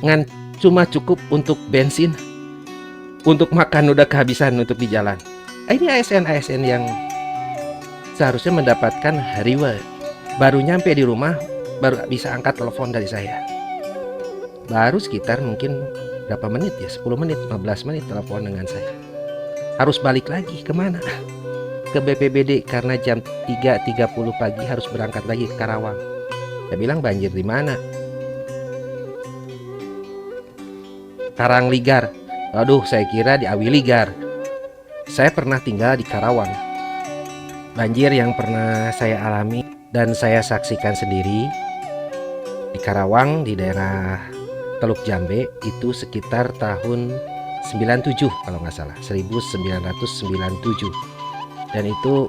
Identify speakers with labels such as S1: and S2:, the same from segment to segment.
S1: ngan cuma cukup untuk bensin, untuk makan udah kehabisan untuk di jalan. Ini ASN-ASN yang seharusnya mendapatkan reward. Baru nyampe di rumah, baru bisa angkat telepon dari saya. Baru sekitar mungkin berapa menit ya, 10 menit, 15 menit telepon dengan saya. Harus balik lagi kemana? Ke BPBD karena jam 3.30 pagi harus berangkat lagi ke Karawang. Saya bilang banjir di mana? Karangligar. Aduh, saya kira di Awiligar. Saya pernah tinggal di Karawang. Banjir yang pernah saya alami dan saya saksikan sendiri di Karawang, di daerah Teluk Jambe, itu sekitar tahun 97 kalau nggak salah, 1997. Dan itu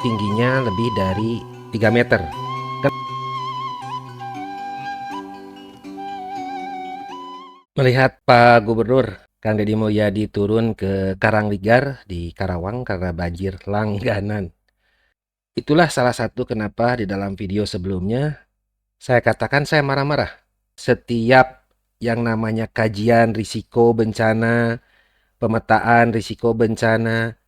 S1: tingginya lebih dari 3 meter. Melihat Pak Gubernur Kang Deddy Mulyadi turun ke Karangligar di Karawang karena banjir langganan. Itulah salah satu kenapa di dalam video sebelumnya saya katakan saya marah-marah. Setiap yang namanya kajian risiko bencana, pemetaan risiko bencana,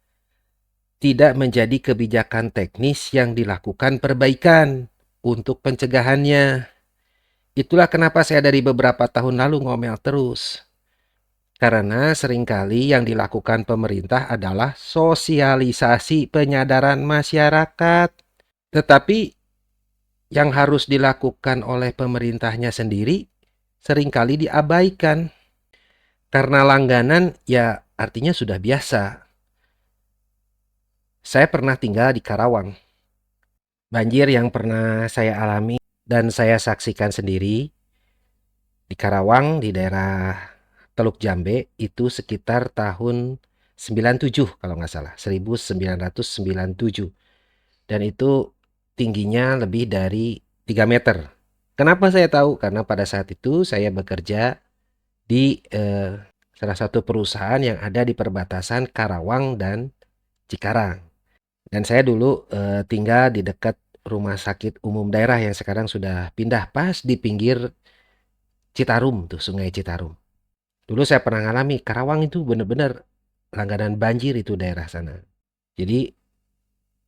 S1: tidak menjadi kebijakan teknis yang dilakukan perbaikan untuk pencegahannya. Itulah kenapa saya dari beberapa tahun lalu ngomel terus. Karena seringkali yang dilakukan pemerintah adalah sosialisasi penyadaran masyarakat. Tetapi yang harus dilakukan oleh pemerintahnya sendiri seringkali diabaikan. Karena langganan ya artinya sudah biasa. Saya pernah tinggal di Karawang. Banjir yang pernah saya alami dan saya saksikan sendiri di Karawang, di daerah Teluk Jambe, itu sekitar tahun 97 kalau nggak salah, 1997. Dan itu tingginya lebih dari 3 meter. Kenapa saya tahu? Karena pada saat itu saya bekerja di salah satu perusahaan yang ada di perbatasan Karawang dan Cikarang. Dan saya dulu tinggal di dekat rumah sakit umum daerah yang sekarang sudah pindah pas di pinggir Citarum tuh, Sungai Citarum. Dulu saya pernah ngalami Karawang itu benar-benar langganan banjir itu daerah sana. Jadi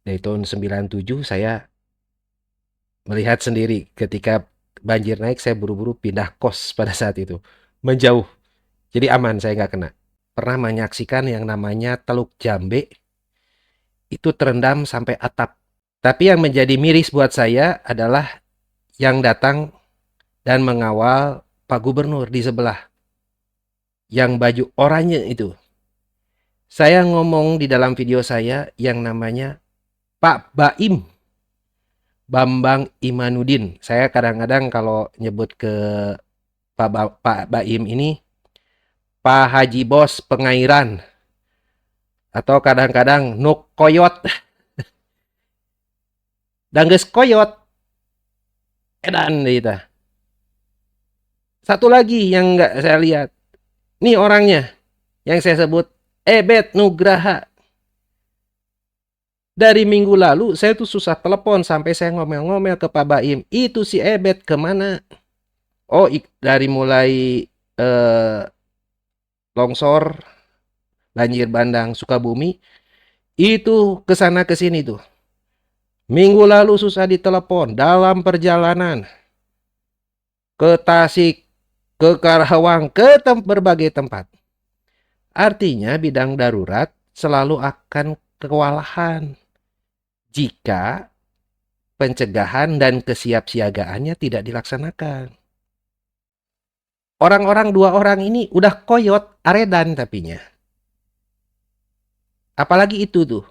S1: dari tahun 97 saya melihat sendiri ketika banjir naik saya buru-buru pindah kos pada saat itu. Menjauh. Jadi aman saya nggak kena. Pernah menyaksikan yang namanya Teluk Jambe itu terendam sampai atap. Tapi yang menjadi miris buat saya adalah yang datang dan mengawal Pak Gubernur di sebelah. Yang baju oranye itu. Saya ngomong di dalam video saya yang namanya Pak Baim. Bambang Imanudin. Saya kadang-kadang kalau nyebut ke Pak Baim ini Pak Haji Bos Pengairan. Atau kadang-kadang Nuk Koyot. Dangges Koyot. Edan gitu. Satu lagi yang nggak saya lihat. Nih orangnya. Yang saya sebut Ebet Nugraha. Dari minggu lalu saya tuh susah telepon sampai saya ngomel-ngomel ke Pak Baim. Itu si Ebet kemana? Oh, dari mulai longsor, banjir bandang Sukabumi, itu kesana kesini tuh. Minggu lalu susah ditelepon dalam perjalanan ke Tasik, ke Karawang, ke berbagai tempat. Artinya bidang darurat selalu akan kewalahan jika pencegahan dan kesiapsiagaannya tidak dilaksanakan. Orang-orang dua orang ini udah koyot aredan tapinya. Apalagi itu tuh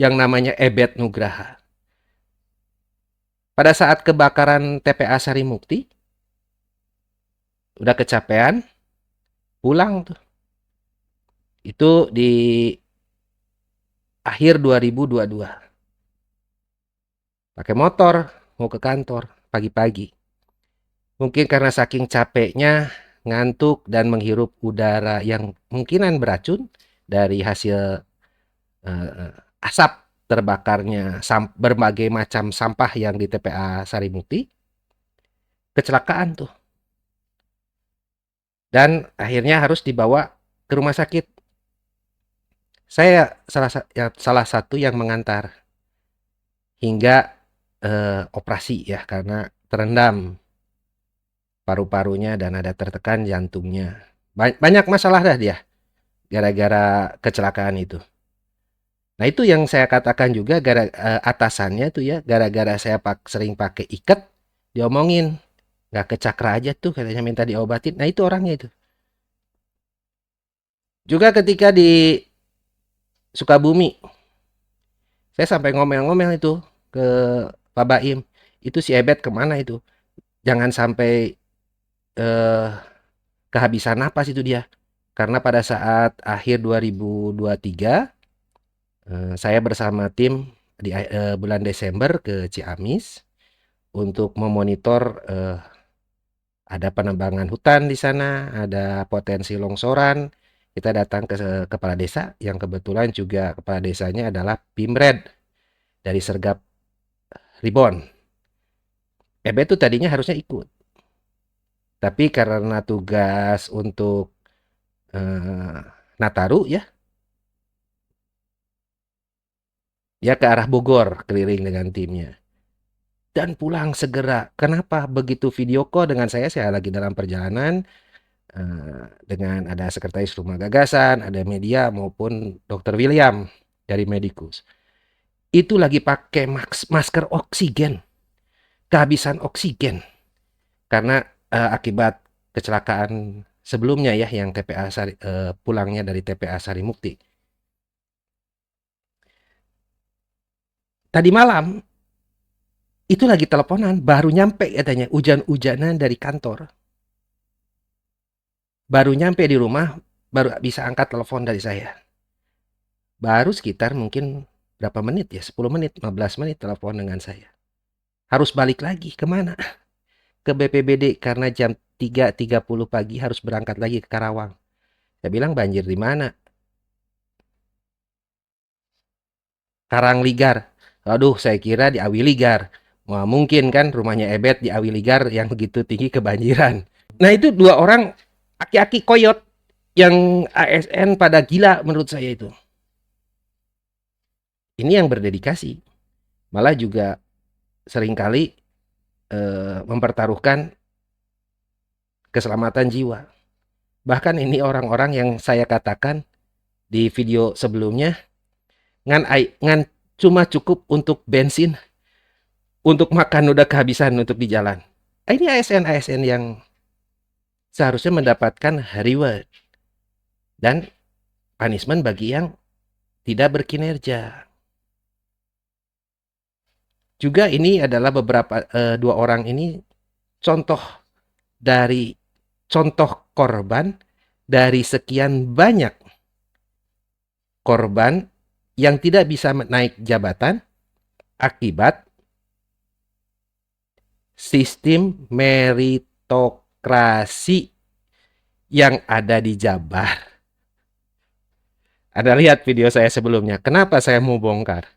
S1: yang namanya Ebet Nugraha. Pada saat kebakaran TPA Sarimukti, udah kecapean, pulang tuh. Itu di akhir 2022. Pakai motor, mau ke kantor pagi-pagi. Mungkin karena saking capeknya, ngantuk dan menghirup udara yang mungkinan beracun dari hasil asap terbakarnya berbagai macam sampah yang di TPA Sarimukti, kecelakaan tuh. dan akhirnya harus dibawa ke rumah sakit. Saya salah satu yang mengantar hingga operasi ya, karena terendam paru-parunya dan ada tertekan jantungnya. Banyak masalah dah dia gara-gara kecelakaan itu. Nah, itu yang saya katakan juga atasannya tuh ya, gara-gara saya sering pakai ikat, diomongin, nggak ke Cakra aja tuh katanya minta diobatin. Nah, itu orangnya itu. Juga ketika di Sukabumi, saya sampai ngomel-ngomel itu ke Pak Baim, itu si Ebet kemana itu? Jangan sampai eh, kehabisan napas itu dia. Karena pada saat akhir 2023, saya bersama tim di bulan Desember ke Ciamis untuk memonitor ada penebangan hutan di sana, ada potensi longsoran. Kita datang ke kepala desa yang kebetulan juga kepala desanya adalah Pimred dari Sergap Ribon. Ebe tuh tadinya harusnya ikut, tapi karena tugas untuk eh, Nataru ya, dia ke arah Bogor keliling dengan timnya. Dan pulang segera. Kenapa? Begitu video call dengan saya lagi dalam perjalanan, dengan ada sekretaris rumah gagasan, ada media maupun Dokter William dari Medikus. Itu lagi pakai masker oksigen, kehabisan oksigen karena akibat kecelakaan sebelumnya ya yang pulangnya dari TPA Sarimukti. Tadi malam itu lagi teleponan, baru nyampe katanya, hujan-hujanan dari kantor. Baru nyampe di rumah, baru bisa angkat telepon dari saya. Baru sekitar mungkin berapa menit ya, 10 menit, 15 menit telepon dengan saya. Harus balik lagi, kemana? Ke BPBD karena jam 3.30 pagi harus berangkat lagi ke Karawang. Saya bilang banjir di mana? Karangligar. Aduh, saya kira di Awiligar. Wah, mungkin kan rumahnya Ebet di Awiligar yang begitu tinggi kebanjiran. Nah, itu dua orang aki-aki koyot yang ASN pada gila menurut saya itu. Ini yang berdedikasi. Malah juga seringkali mempertaruhkan keselamatan jiwa. Bahkan ini orang-orang yang saya katakan di video sebelumnya, ngan cuma cukup untuk bensin, untuk makan udah kehabisan untuk di jalan. Ini ASN-ASN yang seharusnya mendapatkan reward dan punishment bagi yang tidak berkinerja. Juga ini adalah beberapa dua orang ini contoh dari contoh korban dari sekian banyak korban yang tidak bisa naik jabatan akibat sistem meritokrasi yang ada di Jabar. Ada lihat video saya sebelumnya. Kenapa saya mau bongkar?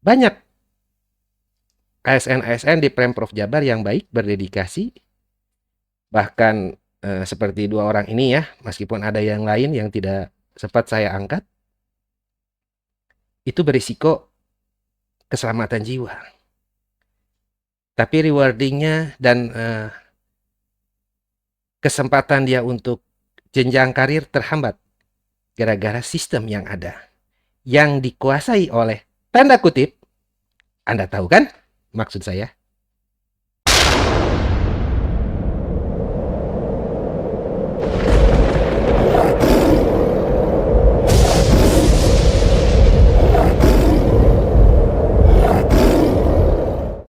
S1: Banyak ASN-ASN di Pemprov Jabar yang baik, berdedikasi. Bahkan seperti dua orang ini ya, meskipun ada yang lain yang tidak sempat saya angkat, itu berisiko keselamatan jiwa. Tapi rewardingnya dan kesempatan dia untuk jenjang karir terhambat gara-gara sistem yang ada, yang dikuasai oleh tanda kutip, Anda tahu kan maksud saya?